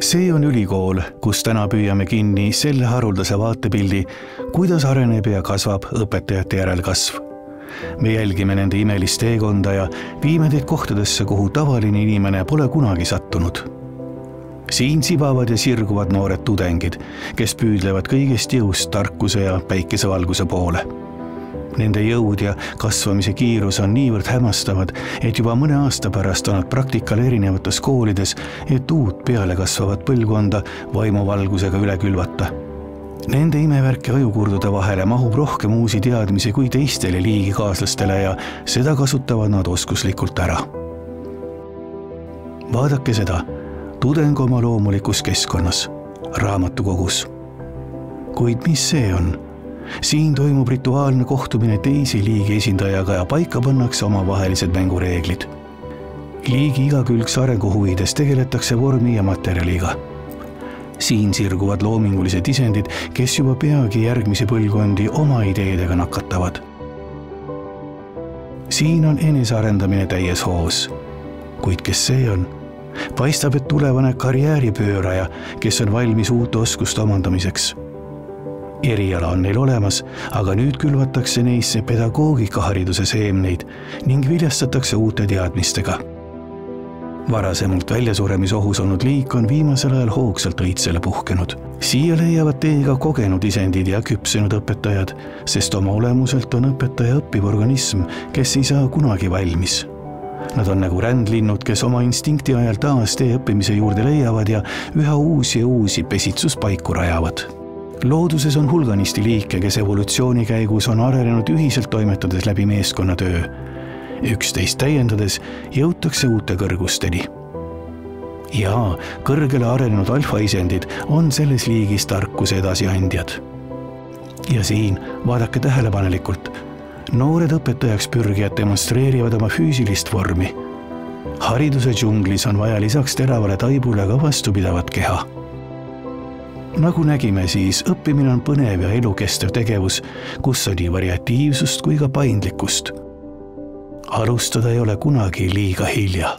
See on ülikool, kus täna püüame kinni selle haruldase vaatepildi, kuidas areneb ja kasvab õpetajate järelkasv. Me jälgime nende imelist teekonda ja viime teid kohtadesse, kuhu tavaline inimene pole kunagi sattunud. Siin sibavad ja sirguvad noored tudengid, kes püüdlevad kõigest jõust tarkuse ja päikesevalguse poole. Nende jõud ja kasvamise kiirus on niivõrd hämmastavad, et juba mõne aasta pärast on nad praktikal erinevates koolides, et uut peale kasvavat põlvkonda vaimuvalgusega üle külvata. Nende imevärke ajukurdude vahele mahub rohkem uusi teadmisi kui teistele liigikaaslastele ja seda kasutavad nad oskuslikult ära. Vaadake seda, tudeng oma loomulikus keskkonnas, raamatukogus. Kuid mis see on? Siin toimub rituaalne kohtumine teisi liigi esindajaga ja paika pannakse omavahelised mängureeglid. Liigi igakülgse arengu huvides tegeletakse vormi ja materjaliga. Siin sirguvad loomingulised isendid, kes juba peagi järgmisi põlvkondi oma ideedega nakatavad. Siin on enesearendamine täies hoos. Kuid kes see on? Paistab, et tulevane karjääripööraja, kes on valmis uute oskuste omandamiseks. Eriala on neil olemas, aga nüüd külvatakse neisse pedagoogikahariduse seemneid ning viljastatakse uute teadmistega. Varasemalt väljasuremisohus olnud liik on viimasel ajal hoogsalt õitsele puhkenud. Siia leiavad teiega kogenud isendid ja küpsenud õpetajad, sest oma olemuselt on õpetaja õppiv organism, kes ei saa kunagi valmis. Nad on nagu rändlinnud, kes oma instinkti ajal taas tee õppimise juurde leiavad ja üha uusi pesitsuspaiku rajavad. Looduses on hulganisti liike, kes evolutsiooni käigus on arenenud ühiselt toimetades läbi meeskonnatöö. Üksteist täiendades jõutakse uute kõrgusteni. Ja kõrgele arenenud alfaisendid on selles liigis tarkuse edasiandjad. Ja siin vaadake tähelepanelikult. Noored õpetajaks pürgijad demonstreerivad oma füüsilist vormi. Hariduse džunglis on vaja lisaks teravale taibule ka vastupidavat keha. Nagu nägime, siis õppimine on põnev ja elukestev tegevus, kus on nii variatiivsust kui ka paindlikkust. Alustada ei ole kunagi liiga hilja.